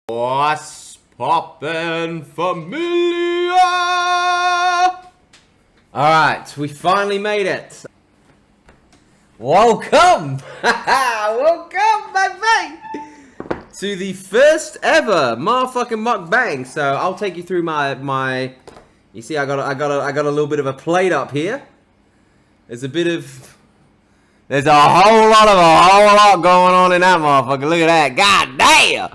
What's poppin', familia? Alright, we finally made it. Welcome! Welcome, baby! To the first ever motherfucking mukbang. So I'll take you through my you see I got a little bit of a plate up here. There's a whole lot going on in that motherfucker. Look at that. God damn!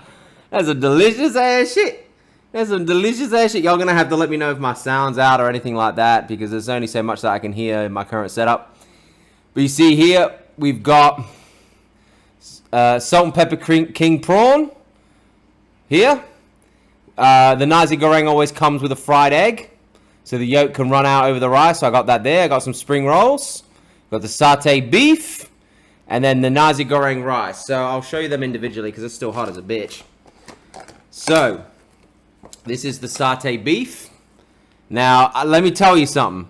That's a delicious ass shit. That's some delicious ass shit. Y'all gonna have to let me know if my sound's out or anything like that, because there's only so much that I can hear in my current setup. But you see here, we've got salt and pepper king prawn. Here. The Nasi Goreng always comes with a fried egg, so the yolk can run out over the rice. So I got that there. I got some spring rolls. Got the satay beef. And then the Nasi Goreng rice. So I'll show you them individually because it's still hot as a bitch. So, this is the satay beef. Now, let me tell you something.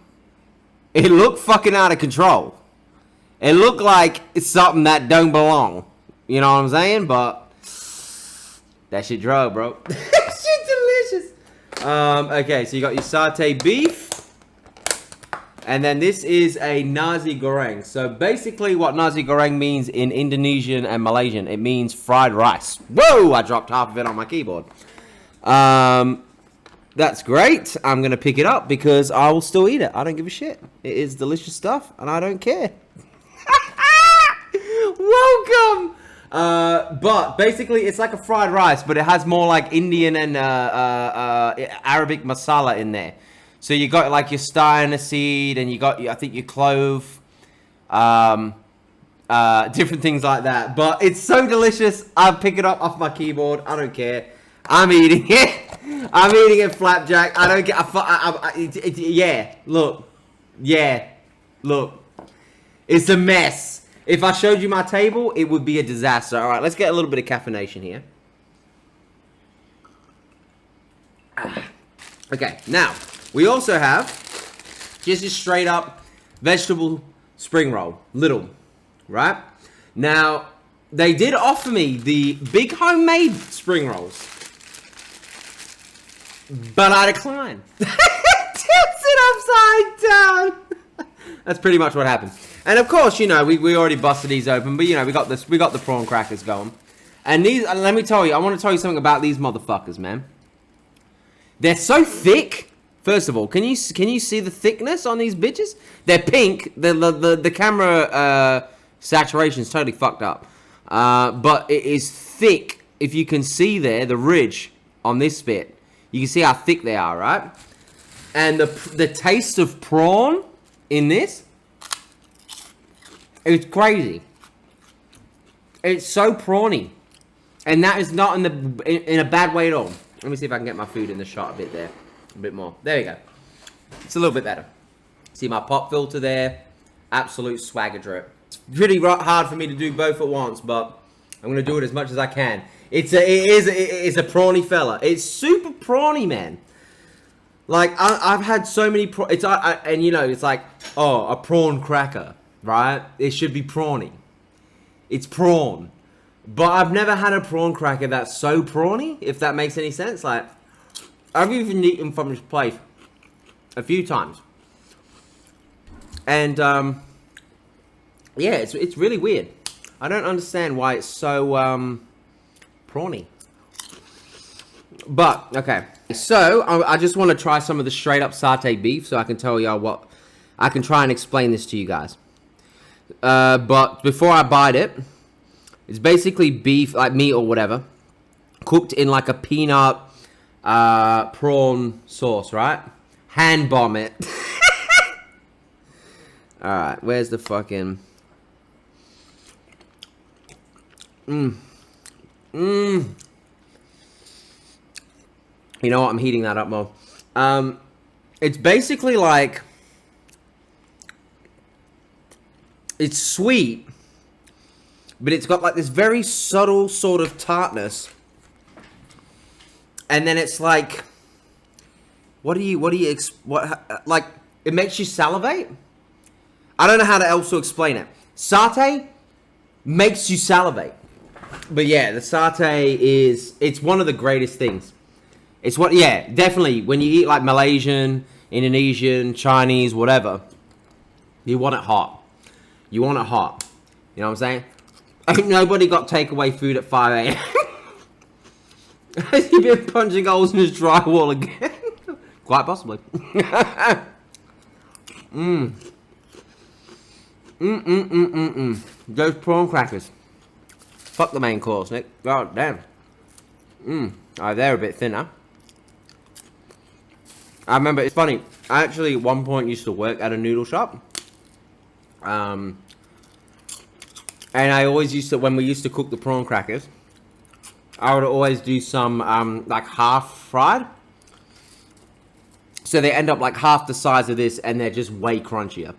It looked fucking out of control. It looked like it's something that don't belong. You know what I'm saying? But that shit drug, bro. That shit delicious. Okay, so you got your satay beef. And then this is a Nasi Goreng. So basically what Nasi Goreng means in Indonesian and Malaysian, it means fried rice. Whoa, I dropped half of it on my keyboard. That's great. I'm going to pick it up because I will still eat it. I don't give a shit. It is delicious stuff and I don't care. Welcome. But basically it's like a fried rice, but it has more like Indian and Arabic masala in there. So you got like your star seed, and you got, I think, your clove, different things like that. But it's so delicious. I'll pick it up off my keyboard. I don't care. I'm eating it. I'm eating it flapjack. I don't care. Yeah. Look. Yeah. Look. It's a mess. If I showed you my table, it would be a disaster. All right, let's get a little bit of caffeination here. Okay, now. We also have just a straight up vegetable spring roll. Little. Right? Now, they did offer me the big homemade spring rolls. But I declined. Tips it upside down. That's pretty much what happened. And of course, you know, we already busted these open. But, you know, we got the prawn crackers going. And these, let me tell you, I want to tell you something about these motherfuckers, man. They're so thick. First of all, can you see the thickness on these bitches? They're pink. The camera saturation is totally fucked up. But it is thick. If you can see there, the ridge on this bit, you can see how thick they are, right? And the taste of prawn in this, it's crazy. It's so prawny, and that is not in a bad way at all. Let me see if I can get my food in the shot a bit there. A bit more. There you go. It's a little bit better. See my pop filter there? Absolute swagger drip. It's pretty hard for me to do both at once, but I'm going to do it as much as I can. It is a prawny fella. It's super prawny, man. Like, I've had so many and you know, it's like, oh, a prawn cracker, right? It should be prawny. It's prawn. But I've never had a prawn cracker that's so prawny, if that makes any sense. Like, I've even eaten from this place a few times. And, yeah, it's really weird. I don't understand why it's so, prawny. But, okay. So, I just want to try some of the straight up satay beef so I can tell y'all what... I can try and explain this to you guys. But before I bite it, it's basically beef, like meat or whatever, cooked in like a peanut... prawn sauce, right? Hand bomb it. Alright, where's the fucking... You know what? I'm heating that up more. It's basically like... It's sweet, but it's got like this very subtle sort of tartness. And then it's like, like, it makes you salivate? I don't know how else to explain it. Satay makes you salivate. But yeah, the satay it's one of the greatest things. It's what, yeah, definitely. When you eat like Malaysian, Indonesian, Chinese, whatever, you want it hot. You want it hot. You know what I'm saying? Ain't nobody got takeaway food at 5 a.m. Has he been punching holes in his drywall again? Quite possibly. Those prawn crackers. Fuck the main course, Nick. God damn. Oh, they're a bit thinner. I remember, it's funny. I actually at one point used to work at a noodle shop. And I always used to, when we used to cook the prawn crackers, I would always do some like half fried. So they end up like half the size of this, and they're just way crunchier.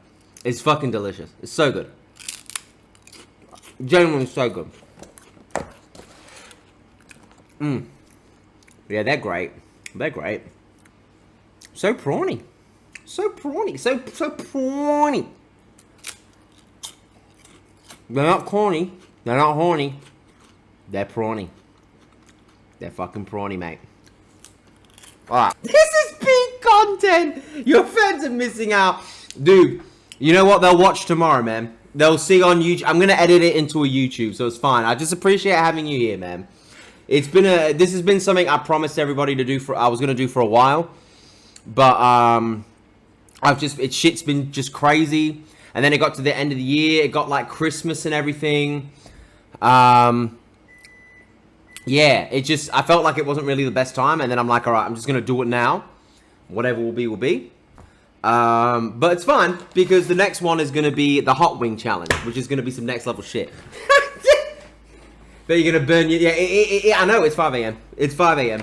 It's fucking delicious. It's so good. Genuinely so good. Yeah, they're great. They're great. So prawny. So prawny. So prawny. They're not corny. They're not horny. They're prawny. They're fucking prawny, mate. Alright. This is peak content! Your fans are missing out. Dude, you know what? They'll watch tomorrow, man. They'll see on YouTube. I'm gonna edit it into a YouTube, so it's fine. I just appreciate having you here, man. It's been this has been something I promised everybody to do I was gonna do for a while. But shit's been just crazy. And then it got to the end of the year. It got like Christmas and everything. Yeah, I felt like it wasn't really the best time. And then I'm like, all right, I'm just going to do it now. Whatever will be, will be. But it's fine because the next one is going to be the hot wing challenge, which is going to be some next level shit. But you're going to burn your... Yeah, I know, it's 5 a.m. It's 5 a.m.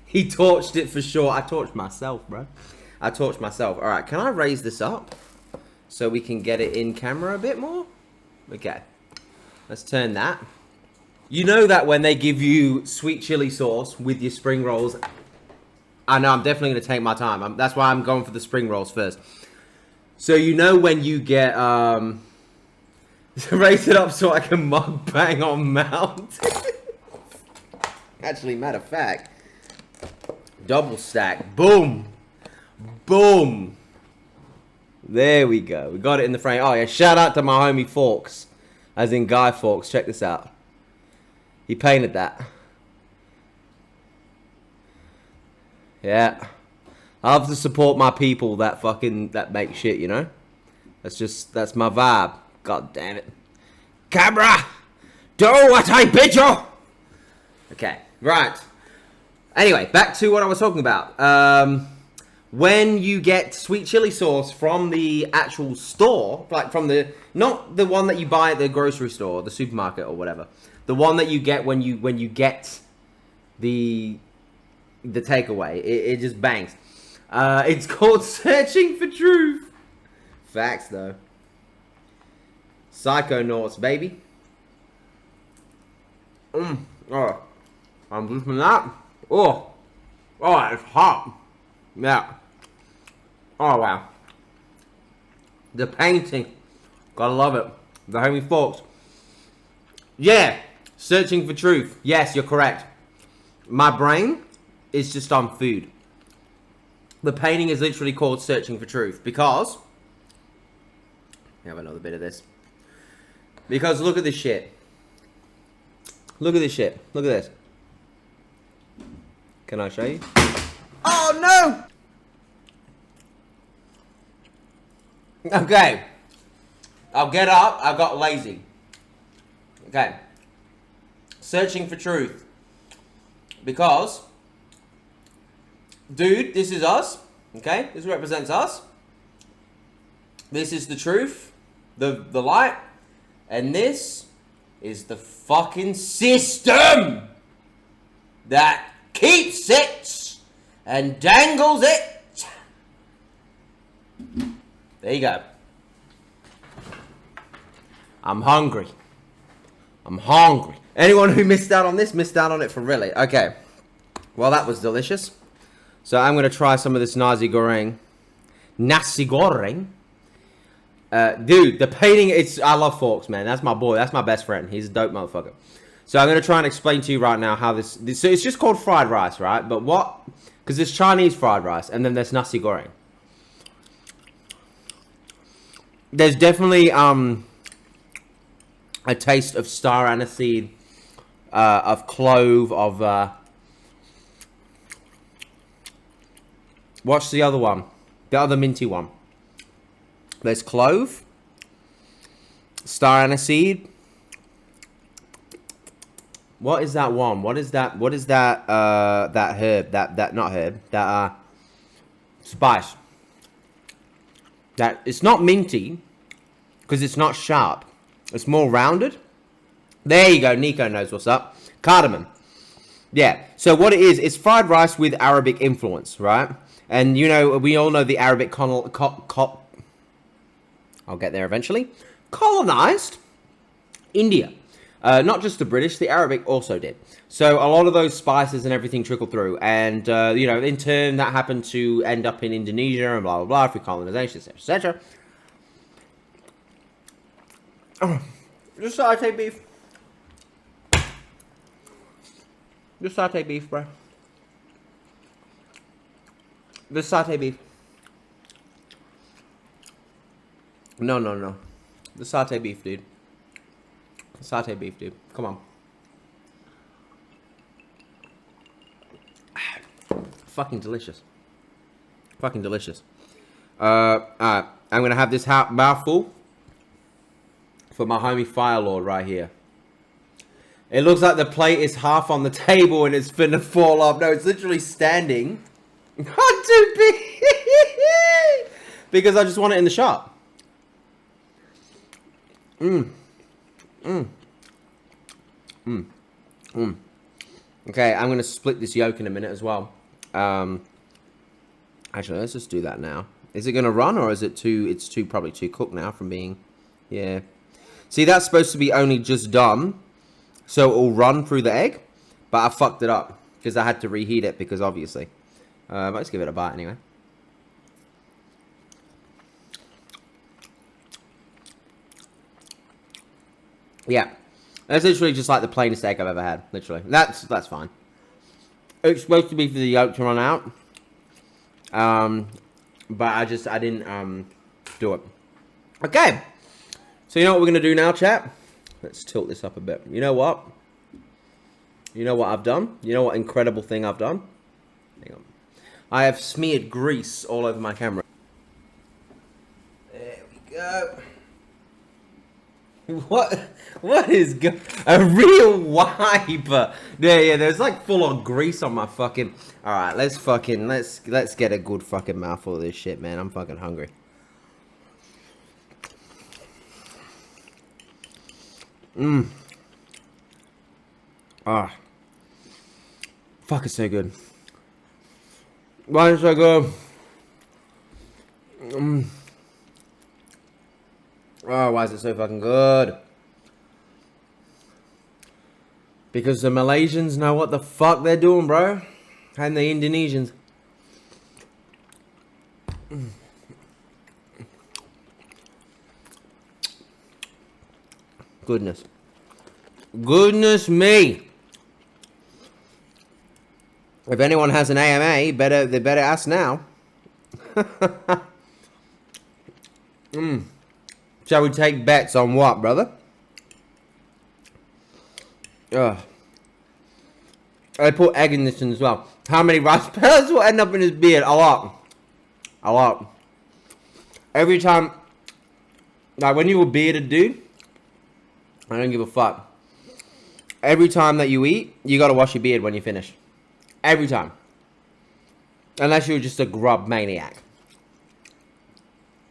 He torched it for sure. I torched myself, bro. I torched myself. All right, can I raise this up so we can get it in camera a bit more? Okay. Let's turn that. You know that when they give you sweet chili sauce with your spring rolls, I know I'm definitely going to take my time. That's why I'm going for the spring rolls first. So you know when you get... raise it up so I can mukbang on Mount. Actually, matter of fact... Double stack. Boom. Boom. There we go. We got it in the frame. Oh, yeah. Shout out to my homie Fawkes. As in Guy Fawkes. Check this out. He painted that. Yeah. I have to support my people that make shit, you know? That's my vibe. God damn it. Camera! Do what I bid you! Okay. Right. Anyway, back to what I was talking about. When you get sweet chili sauce from the actual store, like from not the one that you buy at the grocery store, the supermarket or whatever, the one that you get when you get the takeaway, it just bangs. It's called Searching for Truth. Facts though. Psychonauts, baby. Oh, I'm listening to that. Oh, it's hot. Yeah. Oh, wow. The painting. Gotta love it. The homie Fawkes. Yeah. Searching for truth. Yes, you're correct. My brain is just on food. The painting is literally called Searching for Truth because... Have another bit of this. Because look at this shit. Look at this shit. Look at this. Can I show you? Oh, no! Okay. I'll get up. I got lazy. Okay. Searching for truth. Because, dude, this is us. Okay? This represents us. This is the truth. The light. And this is the fucking system that keeps it and dangles it. There you go. I'm hungry. I'm hungry. Anyone who missed out on this missed out on it for really. Okay. Well, that was delicious. So I'm going to try some of this Nasi Goreng. Nasi Goreng. Dude, the painting, I love Fawkes, man. That's my boy. That's my best friend. He's a dope motherfucker. So I'm going to try and explain to you right now how this so it's just called fried rice, right? But what, because there's Chinese fried rice and then there's Nasi Goreng. There's definitely a taste of star aniseed, of clove, of what's the other one? The other minty one. There's clove, star aniseed. What is that one? What is that? What is that? That herb? That not herb? That spice. That it's not minty because it's not sharp. It's more rounded. There you go. Nico knows what's up. Cardamom. Yeah. So what it is, it's fried rice with Arabic influence, right? And you know, we all know the Arabic I'll get there eventually. Colonized India. Not just the British, the Arabic also did. So a lot of those spices and everything trickled through. And, you know, in turn, that happened to end up in Indonesia and blah, blah, blah, through colonization, etc., etc. Oh, just satay beef. Just satay beef, bro. Just satay beef. No. The satay beef, dude. Satay beef, dude. Come on. Fucking delicious. Fucking delicious. I'm gonna have this mouthful for my homie Firelord right here. It looks like the plate is half on the table and it's finna fall off. No, it's literally standing. Not too big. Because I just want it in the shop. Okay, I'm gonna split this yolk in a minute as well. Actually, let's just do that now. Is it gonna run or is it too? It's probably too cooked now from being. Yeah. See, that's supposed to be only just done, so it will run through the egg. But I fucked it up because I had to reheat it because obviously. Let's give it a bite anyway. Yeah, that's literally just like the plainest egg I've ever had. Literally, that's fine. It's supposed to be for the yolk to run out, but I didn't do it. Okay, so you know what we're gonna do now, chat? Let's tilt this up a bit. You know what? You know what I've done? You know what incredible thing I've done? Hang on. I have smeared grease all over my camera. There we go. What is a real wiper? Yeah, there's like full on grease on my fucking. All right, let's get a good fucking mouthful of this shit, man. I'm fucking hungry. Ah, fuck, it's so good. Why is it so good? Oh, why is it so fucking good? Because the Malaysians know what the fuck they're doing, bro. And the Indonesians. Goodness. Goodness me. If anyone has an AMA, they better ask now. Shall we take bets on what, brother? Ugh. I put egg in this one as well. How many rice pellets will end up in his beard? A lot. A lot. Every time, like when you're a bearded dude, I don't give a fuck. Every time that you eat, you gotta wash your beard when you finish. Every time. Unless you're just a grub maniac.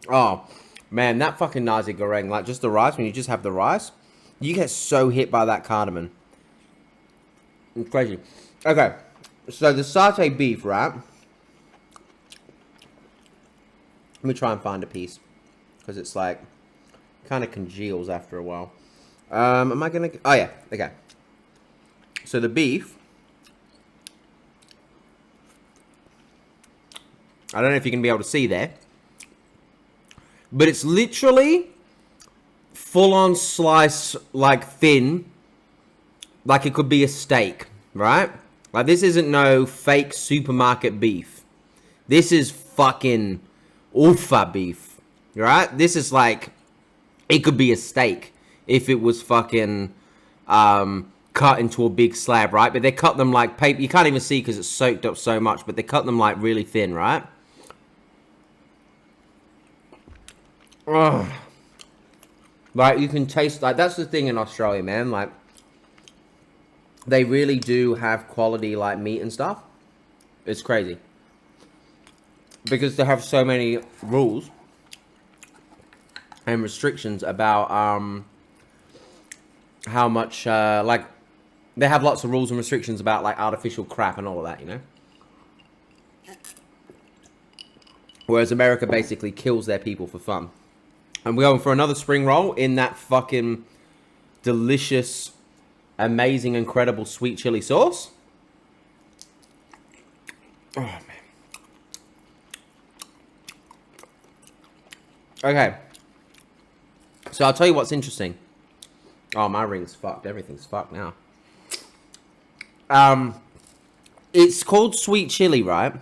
Oh, man, that fucking Nasi Goreng, like just the rice, when you just have the rice, you get so hit by that cardamom. It's crazy. Okay, so the satay beef, right? Let me try and find a piece. Because it's like, kind of congeals after a while. Am I gonna, oh yeah, okay. So the beef, I don't know if you can be able to see there, but it's literally full-on slice, like thin, like it could be a steak, right? Like this isn't no fake supermarket beef. This is fucking Ufa beef, right? This is like, it could be a steak if it was fucking cut into a big slab, right? But they cut them like paper. You can't even see because it's soaked up so much, but they cut them like really thin, right? Ugh. Like you can taste, like that's the thing in Australia, man. Like they really do have quality like meat and stuff. It's crazy because they have so many rules and restrictions about how much like they have lots of rules and restrictions about like artificial crap and all of that, you know. Whereas America basically kills their people for fun. And we're going for another spring roll in that fucking delicious, amazing, incredible sweet chili sauce. Oh, man. Okay. So I'll tell you what's interesting. Oh, my ring's fucked. Everything's fucked now. It's called sweet chili, right?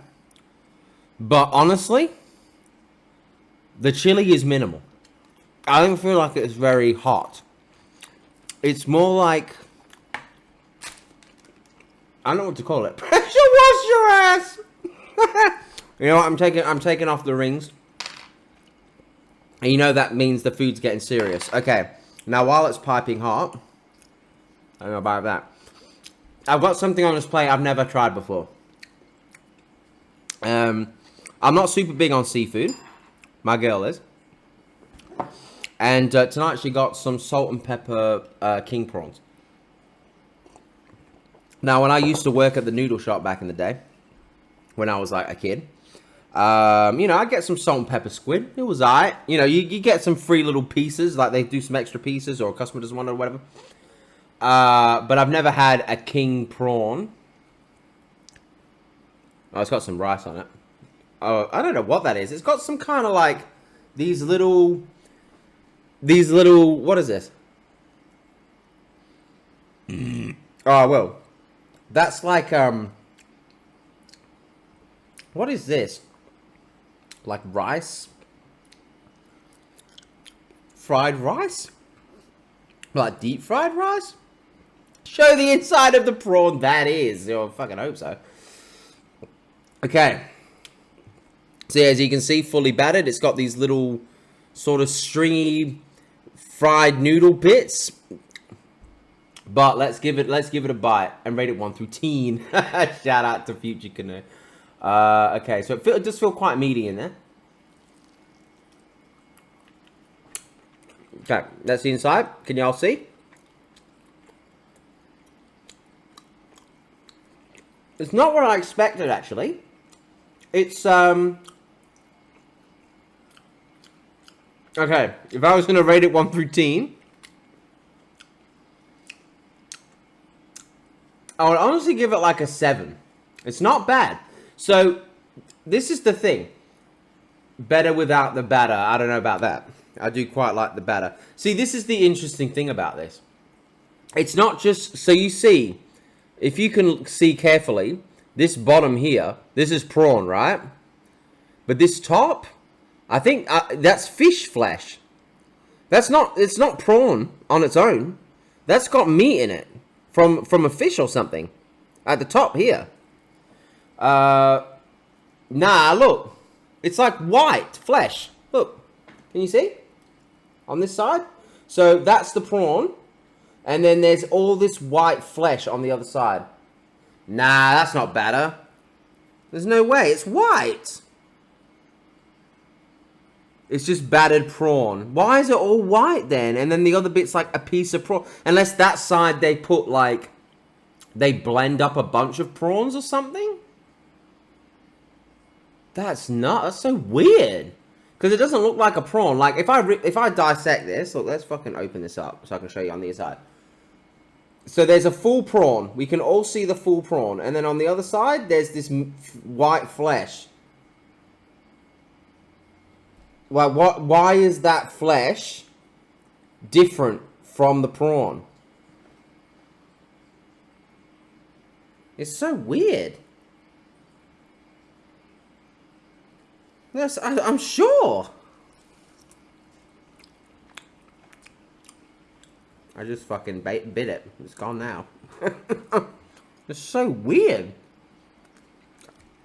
But honestly, the chili is minimal. I don't feel like it's very hot. It's more like, I don't know what to call it. Pressure wash your ass. You know what? I'm taking off the rings. And you know that means the food's getting serious. Okay. Now while it's piping hot, I don't know about that. I've got something on this plate I've never tried before. I'm not super big on seafood. My girl is. And tonight she got some salt and pepper king prawns. Now, when I used to work at the noodle shop back in the day, when I was like a kid, you know, I'd get some salt and pepper squid. It was alright. You know, you get some free little pieces, like they do some extra pieces, or a customer doesn't want it or whatever. But I've never had a king prawn. Oh, it's got some rice on it. Oh, I don't know what that is. It's got some kind of like these little, what is this? Oh, well, that's like, what is this? Like rice? Fried rice? Like deep fried rice? Show the inside of the prawn, that is. Oh, I fucking hope so. Okay. So yeah, as you can see, fully battered. It's got these little sort of stringy fried noodle bits. But let's give it a bite and rate it 1 through 10. Shout out to Future Canoe. Okay, so it does feel quite meaty in there. Okay, that's the inside. Can y'all see? It's not what I expected, actually. It's, okay, if I was going to rate it 1 through 10, I would honestly give it like a 7. It's not bad. So, this is the thing. Better without the batter. I don't know about that. I do quite like the batter. See, this is the interesting thing about this. It's not just... So, you see, if you can see carefully, this bottom here, this is prawn, right? But this top, I think that's fish flesh. It's not prawn on its own. That's got meat in it. From a fish or something. At the top here. Nah, look. It's like white flesh. Look. Can you see? On this side. So that's the prawn. And then there's all this white flesh on the other side. Nah, that's not batter. There's no way. It's white. It's just battered prawn. Why is it all white then? And then the other bit's like a piece of prawn. Unless that side they put like... They blend up a bunch of prawns or something? That's not... That's so weird. Because it doesn't look like a prawn. Like if I dissect this... Look, let's fucking open this up so I can show you on the inside. So there's a full prawn. We can all see the full prawn. And then on the other side, there's this white flesh. Well, why is that flesh different from the prawn? It's so weird. Yes, I'm sure. I just fucking bit it. It's gone now. It's so weird.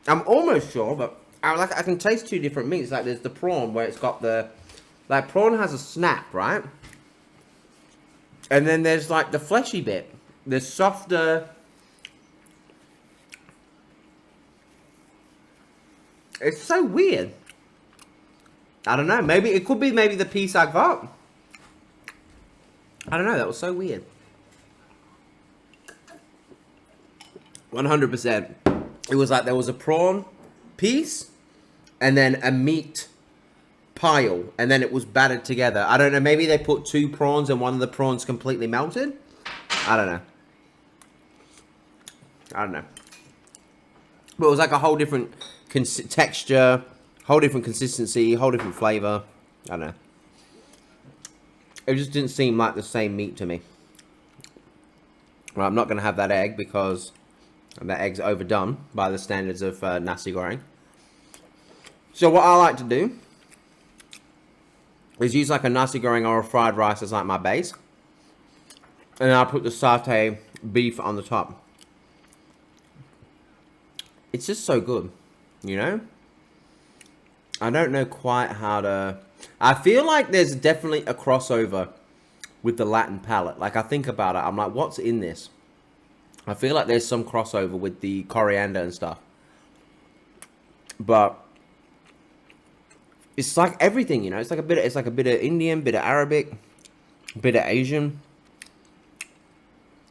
I'm almost sure, but I can taste two different meats. Like there's the prawn where it's got the, like prawn has a snap, right? And then there's like the fleshy bit. The softer. It's so weird. I don't know. Maybe it could be the piece I got. I don't know. That was so weird. 100%. It was like there was a prawn piece and then a meat pile and then it was battered together. I don't know. Maybe they put two prawns and one of the prawns completely melted. I don't know. But it was like a whole different texture, whole different consistency, whole different flavor. I don't know. It just didn't seem like the same meat to me. Well, I'm not going to have that egg because that egg's overdone by the standards of Nasi Goreng. So what I like to do is use like a Nasi Goreng or a fried rice as like my base. And then I'll put the satay beef on the top. It's just so good, you know? I don't know quite how to... I feel like there's definitely a crossover with the Latin palate. Like, I think about it, I'm like, what's in this? I feel like there's some crossover with the coriander and stuff. But it's like everything, you know? It's like a bit of Indian, bit of Arabic, bit of Asian.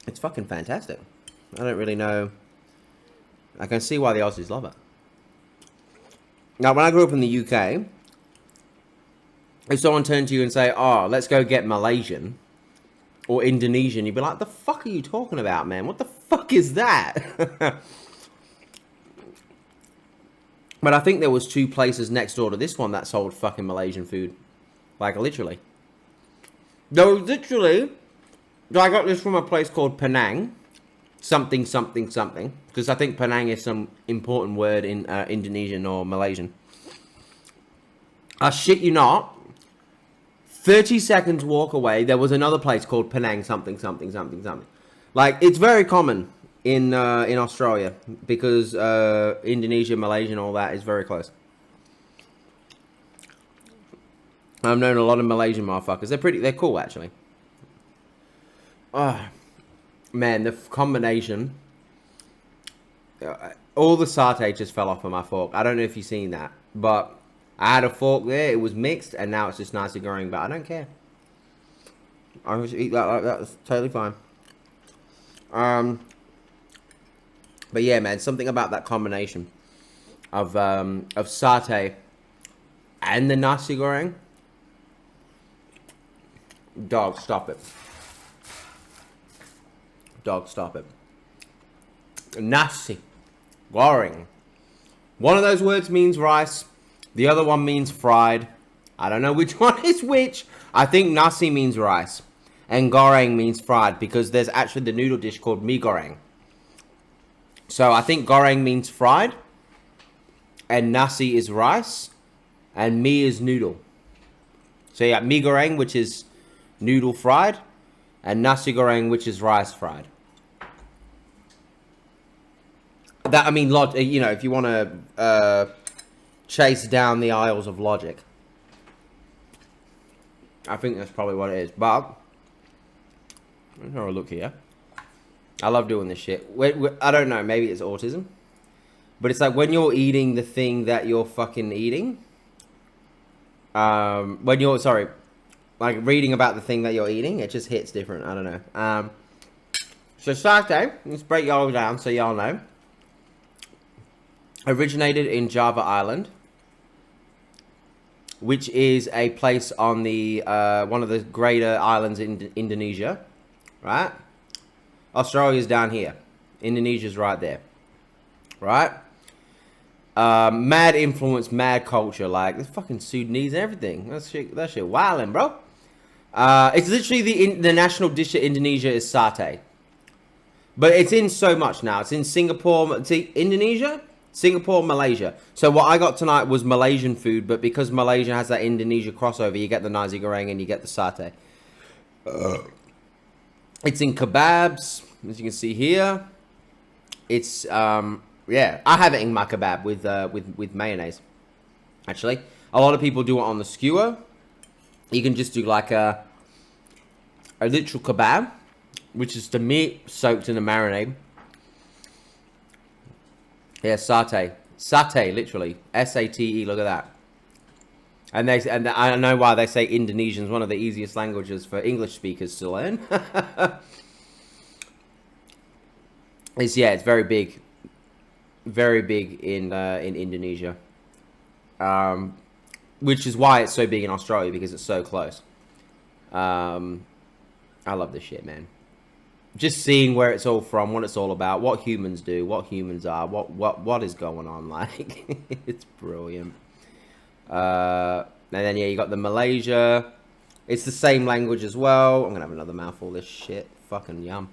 It's fucking fantastic. I don't really know. I can see why the Aussies love it. Now, when I grew up in the UK, if someone turned to you and say, oh, let's go get Malaysian or Indonesian, you'd be like, the fuck are you talking about, man? What the fuck is that? But I think there was two places next door to this one that sold fucking Malaysian food. Like, literally. No, literally. I got this from a place called Penang. Something. Because I think Penang is some important word in Indonesian or Malaysian. I shit you not. 30 seconds walk away, there was another place called Penang something. Like, it's very common in Australia. Because Indonesia, Malaysia and all that is very close. I've known a lot of Malaysian motherfuckers. They're cool, actually. Oh, man, the combination. All the satay just fell off of my fork. I don't know if you've seen that. But I had a fork there. It was mixed. And now it's just Nasi Goreng. But I don't care. I just eat that like that. It's totally fine. But yeah, man. Something about that combination of satay and the Nasi Goreng. Dog, stop it. Dog, stop it. Nasi Goreng. One of those words means rice. The other one means fried. I don't know which one is which. I think nasi means rice. And goreng means fried. Because there's actually the noodle dish called mee goreng. So I think goreng means fried. And nasi is rice. And mee is noodle. So you got mee goreng, which is noodle fried. And nasi goreng, which is rice fried. That, I mean, you know, if you want to chase down the aisles of logic, I think that's probably what it is. But let's have a look here. I love doing this shit. I don't know, maybe it's autism, but it's like when you're eating the thing that you're fucking eating. When you're like reading about the thing that you're eating, it just hits different. I don't know. So satay, let's break y'all down so y'all know. Originated in Java Island, which is a place on the one of the greater islands in Indonesia, right? Australia's down here. Indonesia's right there, right? Mad influence, mad culture, like this fucking Sudanese and everything. That shit wildin', bro. It's literally the national dish of Indonesia is satay. But it's in so much now. It's in Singapore, Indonesia, Singapore, Malaysia. So what I got tonight was Malaysian food, but because Malaysia has that Indonesia crossover, you get the Nasi Goreng and you get the satay. It's in kebabs, as you can see here. It's yeah, I have it in my kebab with mayonnaise. Actually, a lot of people do it on the skewer. You can just do like a literal kebab, which is the meat soaked in a marinade. Yeah, satay. Satay, literally. S-A-T-E, look at that. And I know why they say Indonesian is one of the easiest languages for English speakers to learn. It's very big. Very big in Indonesia. Which is why it's so big in Australia, because it's so close. I love this shit, man. Just seeing where it's all from, what it's all about, what humans do, what humans are, what is going on, like, it's brilliant. And then, yeah, you got the Malaysia. It's the same language as well. I'm gonna have another mouthful of this shit. Fucking yum.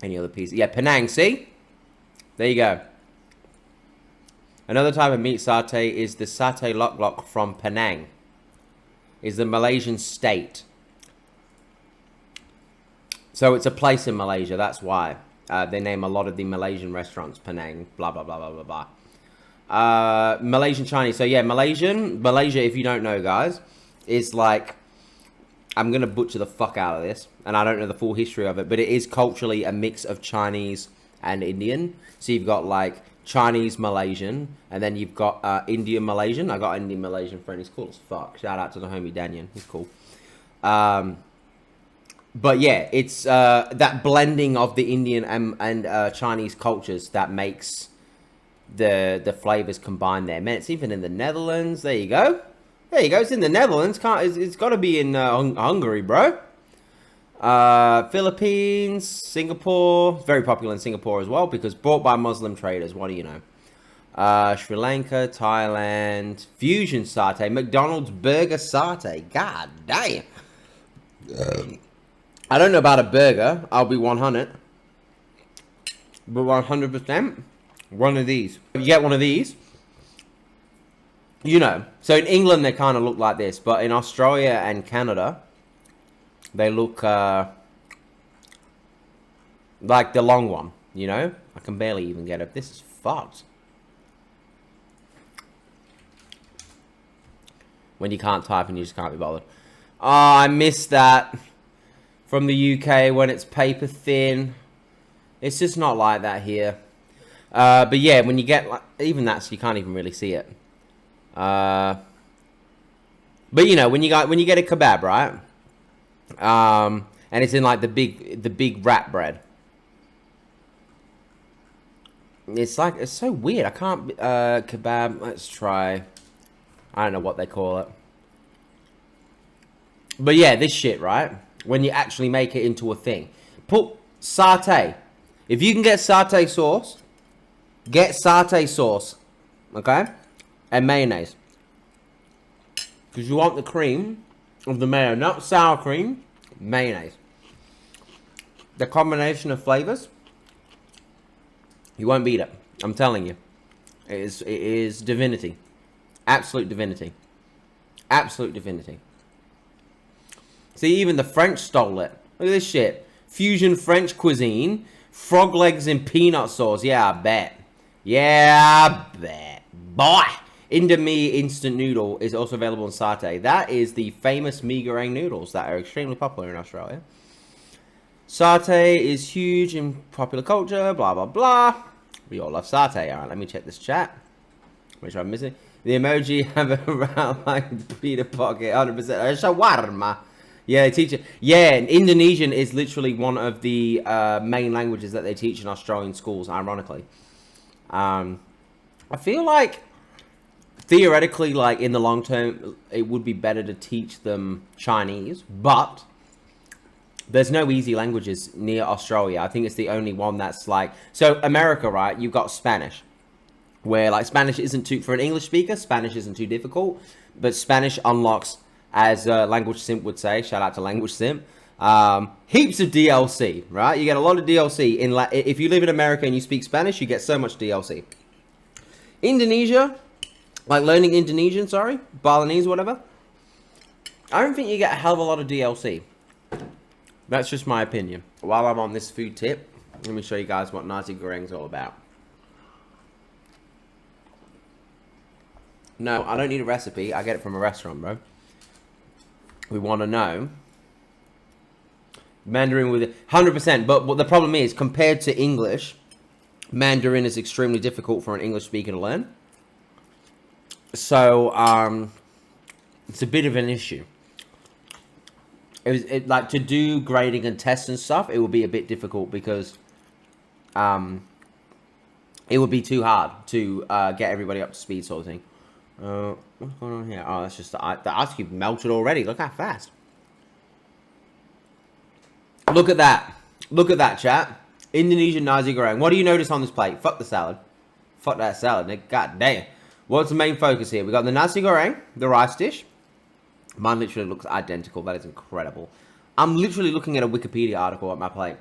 Any other pieces? Yeah, Penang, see? There you go. Another type of meat satay is the satay lok-lok from Penang. Is the Malaysian state. So it's a place in Malaysia, that's why. They name a lot of the Malaysian restaurants Penang, blah, blah, blah, blah, blah, blah. Malaysian Chinese. So yeah, Malaysia, if you don't know, guys, is like, I'm going to butcher the fuck out of this, and I don't know the full history of it, but it is culturally a mix of Chinese and Indian. So you've got like Chinese Malaysian, and then you've got Indian Malaysian. I got an Indian Malaysian friend. He's cool as fuck. Shout out to the homie Daniel. He's cool. But yeah, it's that blending of the Indian and Chinese cultures that makes the flavors combined there. Man, it's even in the Netherlands. There you go. There you go. It's in the Netherlands. It's got to be in Hungary, bro. Philippines, Singapore. Very popular in Singapore as well, because brought by Muslim traders. What do you know? Sri Lanka, Thailand, fusion satay, McDonald's burger satay. God damn. I don't know about a burger. I'll be 100. But 100%, one of these. If you get one of these, you know. So in England, they kind of look like this. But in Australia and Canada, they look like the long one, you know? I can barely even get it. This is fucked. When you can't type and you just can't be bothered. Oh, I missed that. From the UK, when it's paper thin. It's just not like that here. But yeah, when you get, like, even that, so you can't even really see it. But you know, when you get a kebab, right? And it's in like the big wrap bread. It's like, it's so weird. I can't kebab. Let's try. I don't know what they call it. But yeah, this shit, right? When you actually make it into a thing. Put satay. If you can get satay sauce, get satay sauce. Okay? And mayonnaise. Because you want the cream of the mayo. Not sour cream. Mayonnaise. The combination of flavors, you won't beat it. I'm telling you. It is divinity. Absolute divinity. Absolute divinity. See, even the French stole it. Look at this shit. Fusion French cuisine. Frog legs in peanut sauce. Yeah, I bet. Yeah, I bet. Boy! Indomie instant noodle is also available in satay. That is the famous mee goreng noodles that are extremely popular in Australia. Satay is huge in popular culture. Blah, blah, blah. We all love satay. Alright, let me check this chat. Make sure I'm missing. The emoji have it around like Peter Pocket. 100%. Shawarma. Yeah, they teach it. Yeah, and Indonesian is literally one of the main languages that they teach in Australian schools, ironically. I feel like, theoretically, like, in the long term, it would be better to teach them Chinese, but there's no easy languages near Australia. I think it's the only one that's like... So, America, right, you've got Spanish, where, like, Spanish isn't too... For an English speaker, Spanish isn't too difficult, but Spanish unlocks as Language Simp would say. Shout out to Language Simp. Heaps of DLC, right? You get a lot of DLC. If you live in America and you speak Spanish, you get so much DLC. Indonesia, like learning Indonesian, sorry, Balinese, whatever. I don't think you get a hell of a lot of DLC. That's just my opinion. While I'm on this food tip, let me show you guys what Nasi Goreng is all about. No, I don't need a recipe. I get it from a restaurant, bro. We want to know. Mandarin with 100%. But what the problem is, compared to English, Mandarin is extremely difficult for an English speaker to learn. So, it's a bit of an issue. Like to do grading and tests and stuff, it would be a bit difficult because it would be too hard to get everybody up to speed, sort of thing. What's going on here? Oh, that's just the ice cube melted already. Look how fast. Look at that. Look at that, chat. Indonesian Nasi Goreng. What do you notice on this plate? Fuck the salad. Fuck that salad, nigga. God damn. What's the main focus here? We got the Nasi Goreng, the rice dish. Mine literally looks identical. That is incredible. I'm literally looking at a Wikipedia article at my plate.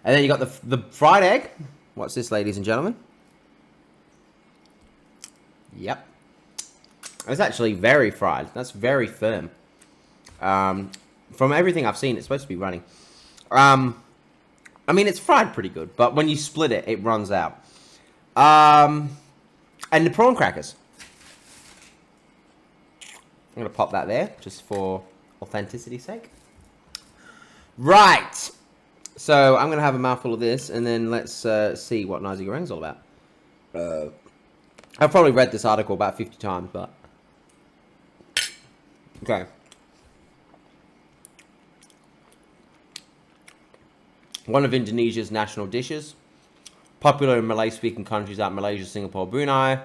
And then you got the fried egg. What's this, ladies and gentlemen? Yep. It's actually very fried. That's very firm. From everything I've seen, it's supposed to be running. I mean, it's fried pretty good, but when you split it, it runs out. And the prawn crackers. I'm going to pop that there, just for authenticity's sake. Right. So, I'm going to have a mouthful of this, and then let's see what Nasi Goreng's all about. I've probably read this article about 50 times, but... Okay. One of Indonesia's national dishes. Popular in Malay-speaking countries like Malaysia, Singapore, Brunei.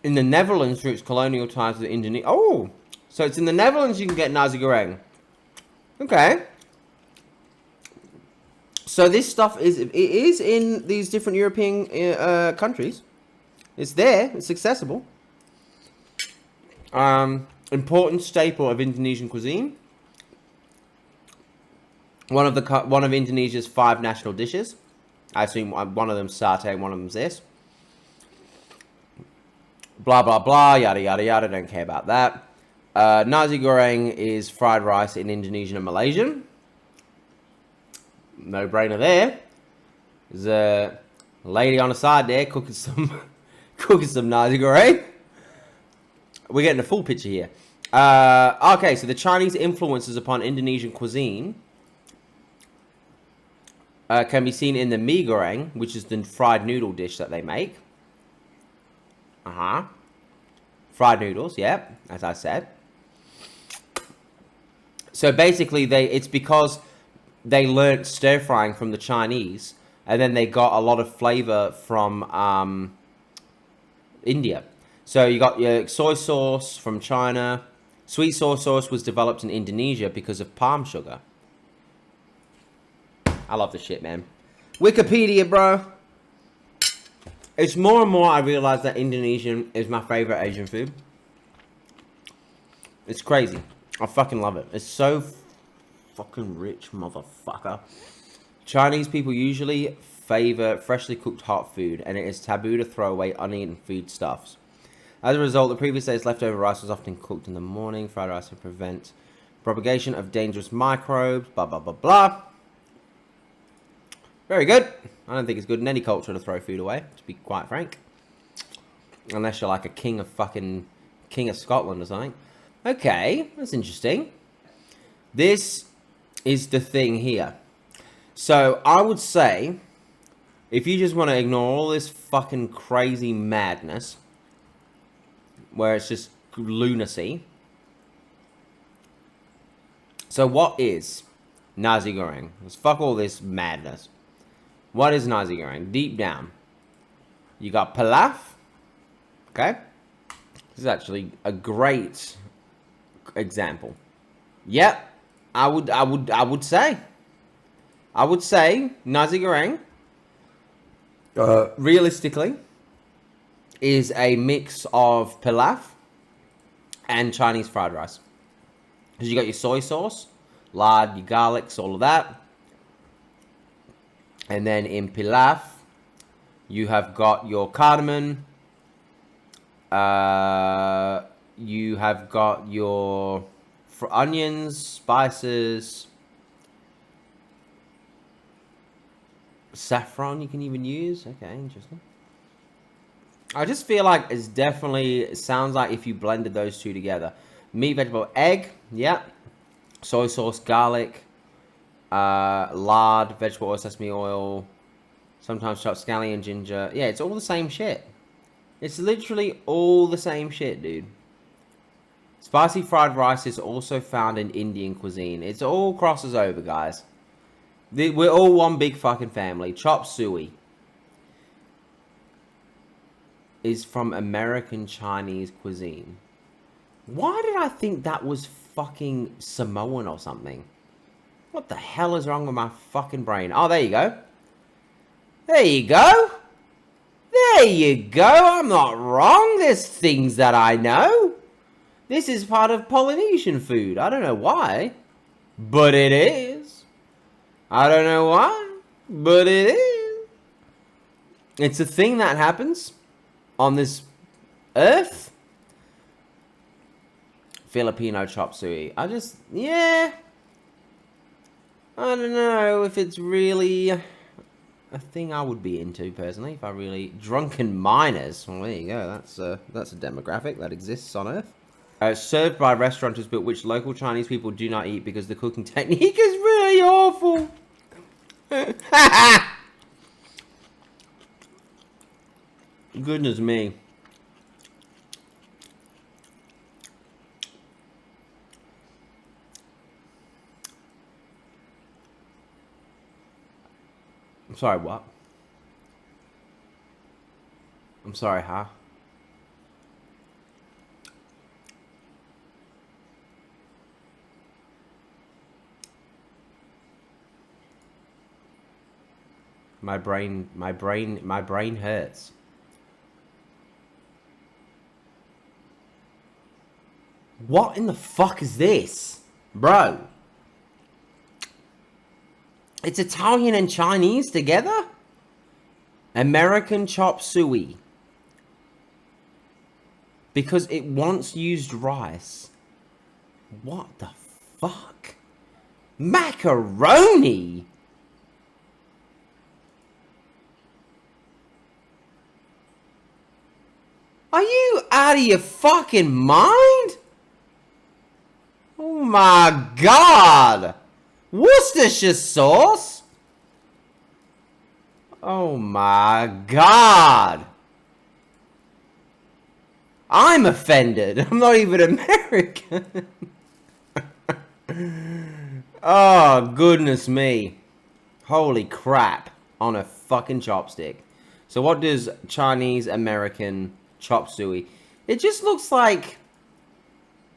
In the Netherlands, through its colonial ties with Indonesia. Oh! So it's in the Netherlands you can get Nasi Goreng. Okay. So this stuff is in these different European countries. It's there. It's accessible. Important staple of Indonesian cuisine. One of Indonesia's 5 national dishes. I assume one of them's satay, one of them's this. Blah blah blah, yada yada yada. Don't care about that. Nasi Goreng is fried rice in Indonesian and Malaysian. No brainer there. There's a lady on the side there cooking some Nasi Goreng. We're getting a full picture here. Okay, so the Chinese influences upon Indonesian cuisine can be seen in the mee goreng, which is the fried noodle dish that they make. Fried noodles, yeah, as I said. So basically, it's because they learnt stir frying from the Chinese, and then they got a lot of flavor from India. So you got your soy sauce from China. Sweet soy sauce was developed in Indonesia because of palm sugar. I love this shit, man. Wikipedia, bro. It's more and more I realize that Indonesian is my favorite Asian food. It's crazy. I fucking love it. It's so fucking rich, motherfucker. Chinese people usually favor freshly cooked hot food, and it is taboo to throw away uneaten foodstuffs. As a result, the previous day's leftover rice was often cooked in the morning. Fried rice to prevent propagation of dangerous microbes. Blah, blah, blah, blah. Very good. I don't think it's good in any culture to throw food away, to be quite frank. Unless you're like a king of Scotland or something. Okay, that's interesting. This is the thing here. So, I would say, if you just want to ignore all this fucking crazy madness, where it's just lunacy. So, what is Nasi Goreng? Let's fuck all this madness. What is Nasi Goreng? Deep down, you got pilaf. Okay, this is actually a great example. Yep, I would say Nasi Goreng, realistically, is a mix of pilaf and Chinese fried rice. Because you got your soy sauce, lard, your garlics, all of that. And then in pilaf, you have got your cardamom. You have got your onions, spices, saffron you can even use. Okay, interesting. I just feel like it's definitely, it sounds like if you blended those two together. Meat, vegetable, egg, yeah. Soy sauce, garlic, lard, vegetable oil, sesame oil, sometimes chopped scallion, ginger. Yeah, it's all the same shit. It's literally all the same shit, dude. Spicy fried rice is also found in Indian cuisine. It's all crosses over, guys. We're all one big fucking family. Chop suey is from American Chinese cuisine. Why did I think that was fucking Samoan or something? What the hell is wrong with my fucking brain? Oh, there you go. There you go. There you go. I'm not wrong. There's things that I know. This is part of Polynesian food. I don't know why, but it is. I don't know why, but it is. It's a thing that happens on this earth. Filipino chop suey. Yeah. I don't know if it's really a thing I would be into personally. If I really drunken miners. Well, there you go. That's a demographic that exists on Earth. Served by restaurateurs, but which local Chinese people do not eat because the cooking technique is really awful. Goodness me. I'm sorry, what? I'm sorry, huh? My brain hurts. What in the fuck is this? Bro. It's Italian and Chinese together? American chop suey. Because it once used rice. What the fuck? Macaroni? Are you out of your fucking mind? Oh my god! Worcestershire sauce? Oh my god! I'm offended. I'm not even American. Oh, goodness me. Holy crap. On a fucking chopstick. So what does Chinese American chop suey? It just looks like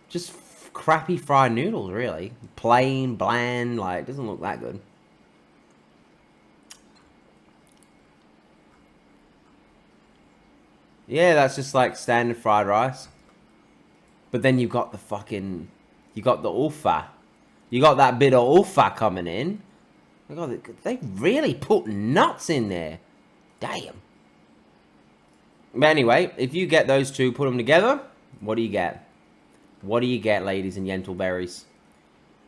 just crappy fried noodles, really. Plain, bland, like, it doesn't look that good. Yeah, that's just like standard fried rice. But then you've got the fucking, you got the ulfa. You got that bit of ulfa coming in. Oh God, they really put nuts in there. Damn. But anyway, if you get those two, put them together, what do you get? What do you get, ladies and gentleberries?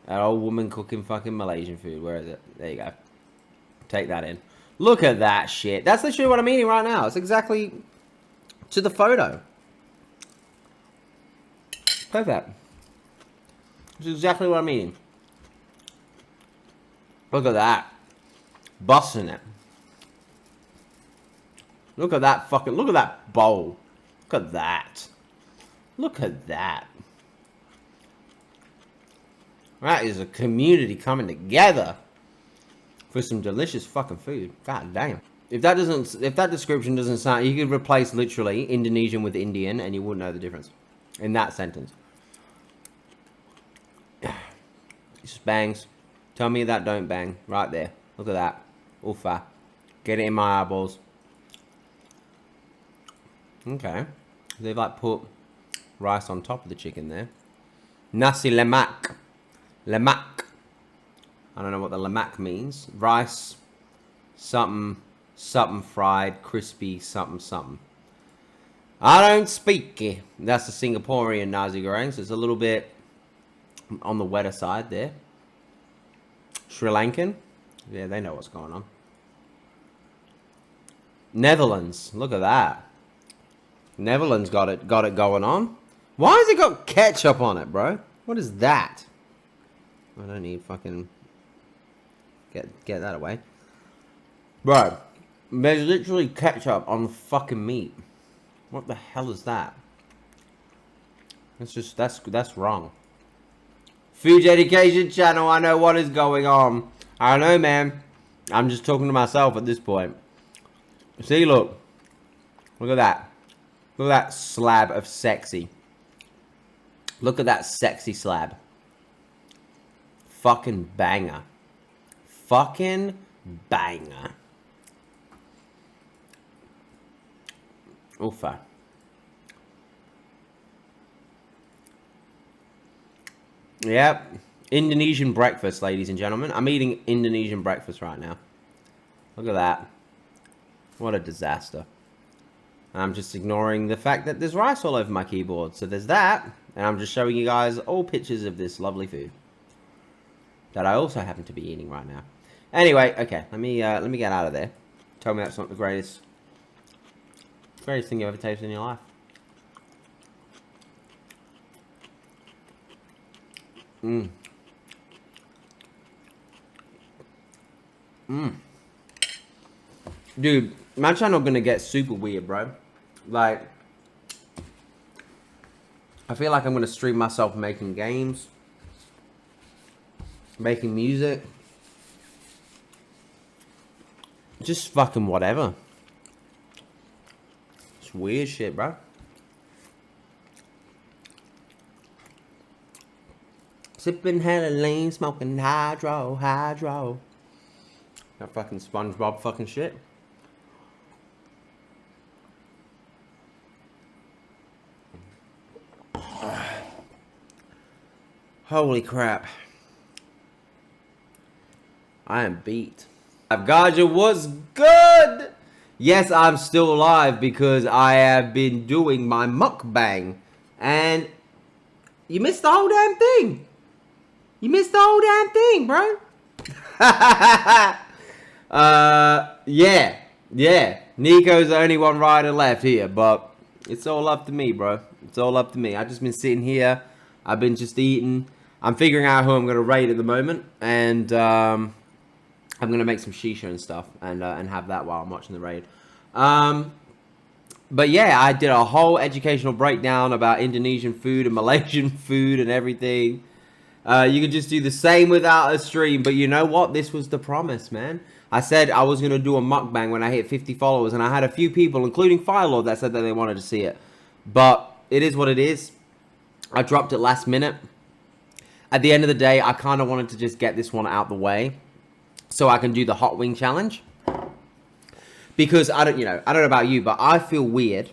That old woman cooking fucking Malaysian food. Where is it? There you go. Take that in. Look at that shit. That's literally what I'm eating right now. It's exactly to the photo. Perfect. It's exactly what I'm eating. Look at that. Busting it. Look at that fucking... Look at that bowl. Look at that. Look at that. That is a community coming together for some delicious fucking food. God damn. If that description doesn't sound... You could replace literally Indonesian with Indian and you wouldn't know the difference. In that sentence. It just bangs. Tell me that don't bang. Right there. Look at that. Ulfa. Get it in my eyeballs. Okay. They've like put rice on top of the chicken there. Nasi lemak. Lemak. I don't know what the lemak means. Rice, something, something fried, crispy, something, something. I don't speak it. That's the Singaporean Nasi Goreng, so it's a little bit on the wetter side there. Sri Lankan. Yeah, they know what's going on. Netherlands. Look at that. Netherlands got it going on. Why has it got ketchup on it, bro? What is that? I don't need fucking get that away. Bro, there's literally ketchup on the fucking meat. What the hell is that? That's wrong. Food education channel, I know what is going on. I know, man. I'm just talking to myself at this point. See, look. Look at that. Look at that slab of sexy. Look at that sexy slab. Fucking banger. Fucking banger. Oofa. Yep. Indonesian breakfast, ladies and gentlemen. I'm eating Indonesian breakfast right now. Look at that. What a disaster. I'm just ignoring the fact that there's rice all over my keyboard. So there's that. And I'm just showing you guys all pictures of this lovely food that I also happen to be eating right now. Anyway, okay. Let me get out of there. Tell me that's not the greatest thing you ever tasted in your life. Mmm. Mmm. Dude, my channel gonna get super weird, bro. Like, I feel like I'm gonna stream myself making games, making music, just fucking whatever. It's weird shit, bro. Sipping hella lean, smoking hydro. That fucking SpongeBob fucking shit. Holy crap. I am beat. Gaja was good! Yes, I'm still alive because I have been doing my mukbang. And you missed the whole damn thing. You missed the whole damn thing, bro. Yeah. Nico's the only one right and left here, but it's all up to me, bro. It's all up to me. I've just been sitting here. I've been just eating. I'm figuring out who I'm going to raid at the moment, and I'm going to make some shisha and stuff, and have that while I'm watching the raid. But yeah, I did a whole educational breakdown about Indonesian food and Malaysian food and everything. You could just do the same without a stream, but you know what? This was the promise, man. I said I was going to do a mukbang when I hit 50 followers, and I had a few people, including Firelord, that said that they wanted to see it. But it is what it is. I dropped it last minute. At the end of the day, I kind of wanted to just get this one out the way so I can do the hot wing challenge. Because I don't know about you, but I feel weird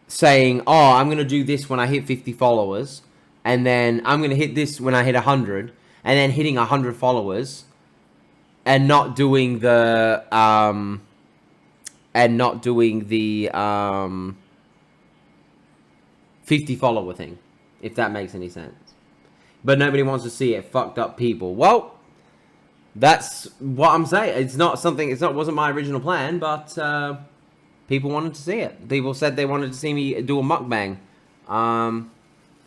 saying, oh, I'm going to do this when I hit 50 followers, and then I'm going to hit this when I hit 100, and then hitting 100 followers, and not doing the 50 follower thing, if that makes any sense. But nobody wants to see it, fucked up people. Well, that's what I'm saying. It wasn't my original plan, but people wanted to see it. People said they wanted to see me do a mukbang.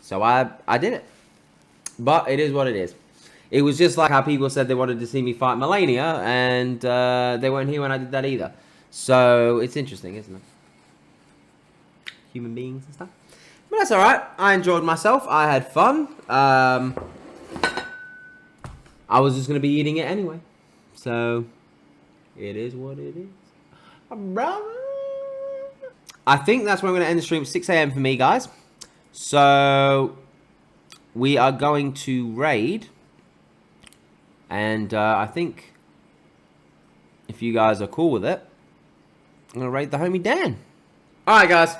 So I did it. But it is what it is. It was just like how people said they wanted to see me fight Melania, and they weren't here when I did that either. So it's interesting, isn't it? Human beings and stuff. But that's alright. I enjoyed myself. I had fun. I was just going to be eating it anyway. So, it is what it is. I think that's where I'm going to end the stream. 6 a.m. for me, guys. So, we are going to raid. And I think, if you guys are cool with it, I'm going to raid the homie Dan. Alright, guys.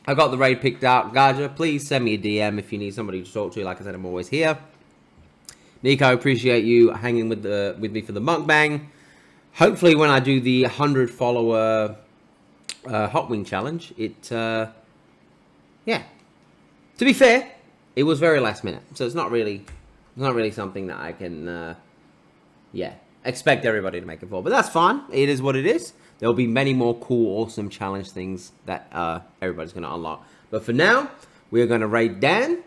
I got the raid picked out. Gaja, please send me a DM if you need somebody to talk to. Like I said, I'm always here. Nico, appreciate you hanging with me for the mukbang. Hopefully, when I do the 100 follower hot wing challenge, yeah. To be fair, it was very last minute, so it's not really something that I can, expect everybody to make it for. But that's fine. It is what it is. There'll be many more cool, awesome challenge things that everybody's going to unlock. But for now, we're going to raid Dan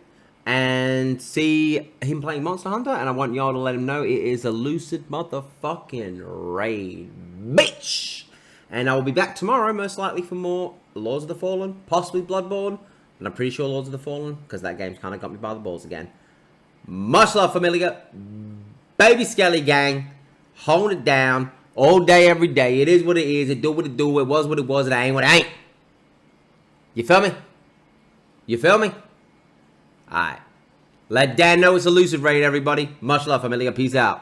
and see him playing Monster Hunter. And I want y'all to let him know it is a lucid motherfucking raid, bitch. And I will be back tomorrow, most likely, for more Lords of the Fallen, possibly Bloodborne. And I'm pretty sure Lords of the Fallen, because that game's kind of got me by the balls again. Much love, familia. Baby Skelly gang. Hold it down. All day, every day. It is what it is. It do what it do. It was what it was. It ain't what it ain't. You feel me? You feel me? Alright. Let Dan know it's a lucid raid, everybody. Much love, familia. Peace out.